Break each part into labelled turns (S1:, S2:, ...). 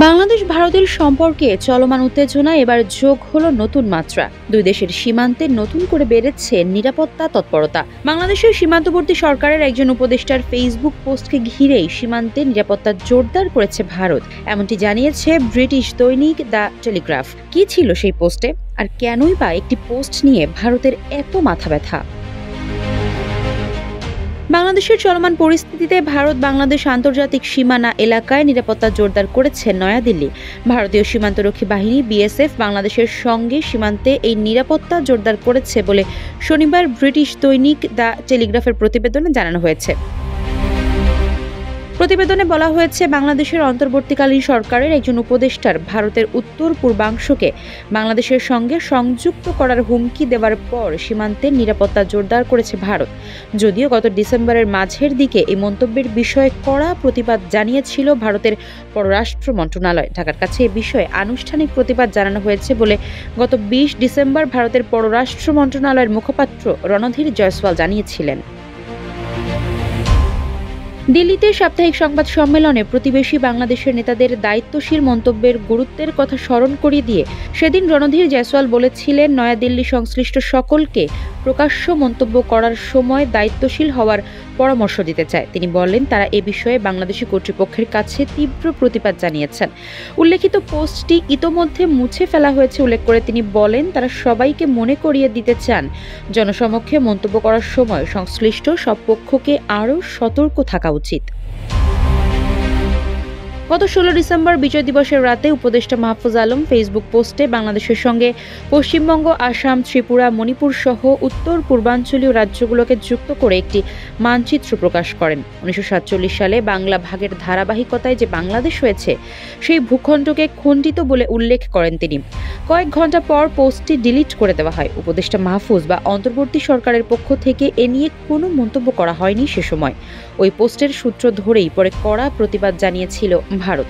S1: বাংলাদেশ ভারতের সম্পর্কে চলমান উত্তেজনা এবার যোগ হলো নতুন মাত্রা। দুই দেশের সীমান্তে নতুন করে বেড়েছে নিরাপত্তা তৎপরতা। বাংলাদেশের সীমান্তবর্তী সরকারের একজন উপদেষ্টার ফেসবুক পোস্টকে ঘিরেই সীমান্তে নিরাপত্তা জোরদার করেছে ভারত, এমনটি জানিয়েছে ব্রিটিশ দৈনিক দ্য টেলিগ্রাফ। কি ছিল সেই পোস্টে, আর কেনই বা একটি পোস্ট নিয়ে ভারতের এত মাথা ব্যথা? বাংলাদেশের চলমান পরিস্থিতিতে ভারত বাংলাদেশ আন্তর্জাতিক সীমানা এলাকায় নিরাপত্তা জোরদার করেছে নয়াদিল্লি। ভারতীয় সীমান্তরক্ষী বাহিনী বিএসএফ বাংলাদেশের সঙ্গে সীমান্তে এই নিরাপত্তা জোরদার করেছে বলে শনিবার ব্রিটিশ দৈনিক দ্য টেলিগ্রাফের প্রতিবেদনে জানানো হয়েছে। প্রতিবেদনে বলা হয়েছে, বাংলাদেশের অন্তর্বর্তীকালীন সরকারের একজন উপদেষ্টার ভারতের উত্তর পূর্বাংশকে বাংলাদেশের সঙ্গে সংযুক্ত করার হুমকি দেওয়ার পর সীমান্তের নিরাপত্তা জোরদার করেছে ভারত। যদিও গত ডিসেম্বরের মাঝের দিকে এই মন্তব্যের বিষয়ে কড়া প্রতিবাদ জানিয়েছিল ভারতের পররাষ্ট্র মন্ত্রণালয়। ঢাকার কাছে এ বিষয়ে আনুষ্ঠানিক প্রতিবাদ জানানো হয়েছে বলে গত ২০ ডিসেম্বর ভারতের পররাষ্ট্র মন্ত্রণালয়ের মুখপাত্র রণধীর জয়সওয়াল জানিয়েছিলেন। দিল্লিতে সাপ্তাহিক সংবাদ সম্মেলনে প্রতিবেশী বাংলাদেশের নেতাদের দায়িত্বশীল মন্তব্যের গুরুত্বের কথা স্মরণ করিয়ে দিয়ে সেদিন রণধীর জয়সওয়াল বলেছিলেন, নয়াদিল্লি সংশ্লিষ্ট সকলকে প্রকাশ্য মন্তব্য করার সময় দায়িত্বশীল হওয়ার পরামর্শ দিতে চায়। তিনি বলেন, তারা এ বিষয়ে বাংলাদেশি কর্তৃপক্ষের কাছে তীব্র প্রতিবাদ জানিয়েছেন। উল্লেখিত পোস্টটি ইতোমধ্যে মুছে ফেলা হয়েছে উল্লেখ করে তিনি বলেন, তারা সবাইকে মনে করিয়ে দিতে চান, জনসমক্ষে মন্তব্য করার সময় সংশ্লিষ্ট সব পক্ষকে আরও সতর্ক থাকা উচিত। গত ১৬ ডিসেম্বর বিজয় দিবসের রাতে উপদেষ্টা মাহফুজ আলম ফেসবুক পোস্টে বাংলাদেশের সঙ্গে পশ্চিমবঙ্গ, আসাম, ত্রিপুরা, মণিপুর সহ উত্তর পূর্বাঞ্চলীয় রাজ্যগুলোকে যুক্ত করে একটি মানচিত্র প্রকাশ করেন। ১৯৪৭ সালে বাংলা ভাগের ধারাবাহিকতায় যে বাংলাদেশ হয়েছে সেই ভূখণ্ডকে খণ্ডিত বলে উল্লেখ করেন তিনি। কয়েক ঘণ্টা পর পোস্টটি ডিলিট করে দেওয়া হয়। উপদেষ্টা মাহফুজ বা অন্তর্বর্তী সরকারের পক্ষ থেকে এ নিয়ে কোনো মন্তব্য করা হয়নি সে সময়। ওই পোস্টের সূত্র ধরেই পরে কড়া প্রতিবাদ জানিয়েছিল ভারত।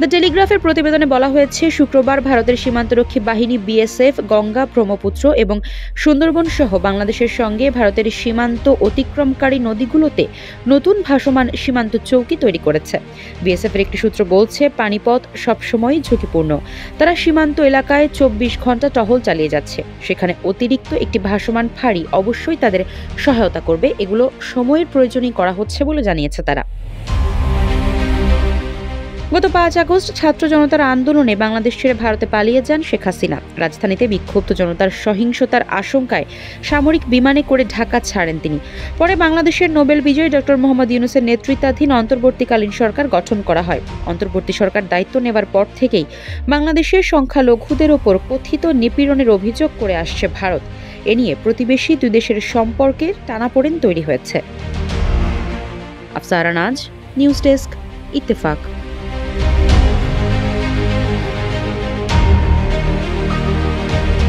S1: দ্য টেলিগ্রাফের প্রতিবেদনে বলা হয়েছে, শুক্রবার ভারতের সীমান্তরক্ষী বাহিনী বিএসএফ গঙ্গা, ব্রহ্মপুত্র এবং সুন্দরবন সহ বাংলাদেশের সঙ্গে ভারতের সীমান্ত অতিক্রমকারী নদীগুলোতে নতুন ভাসমান সীমান্ত চৌকি তৈরি করেছে। বিএসএফের একটি সূত্র বলছে, পানিপথ সবসময়ই ঝুঁকিপূর্ণ। তারা সীমান্ত এলাকায় ২৪ ঘণ্টা টহল চালিয়ে যাচ্ছে। সেখানে অতিরিক্ত একটি ভাসমান ফাঁড়ি অবশ্যই তাদের সহায়তা করবে। এগুলো সময়ের প্রয়োজনেই করা হচ্ছে বলে জানিয়েছে তারা। গত ৫ আগস্ট ছাত্র জনতার আন্দোলনে বাংলাদেশ ছেড়ে ভারতে পালিয়ে যান শেখ হাসিনা। রাজধানীতে বিক্ষুব্ধ জনতার সহিংসতার আশঙ্কায় সামরিক বিমানে করে ঢাকা ছাড়েন তিনি। পরে বাংলাদেশের নোবেল বিজয়ী ডক্টর মোহাম্মদ ইউনূসের নেতৃত্বাধীন অন্তর্বর্তীকালীন সরকার গঠন করা হয়। অন্তর্বর্তী সরকার দায়িত্ব নেবার পর থেকেই বাংলাদেশের সংখ্যালঘুদের ওপর কথিত নিপীড়নের অভিযোগ করে আসছে ভারত। এ নিয়ে প্রতিবেশী দুই দেশের সম্পর্কের টানাপোড়েন তৈরি হয়েছে। আফসারা নাজ, নিউজ ডেস্ক, ইত্তেফাক।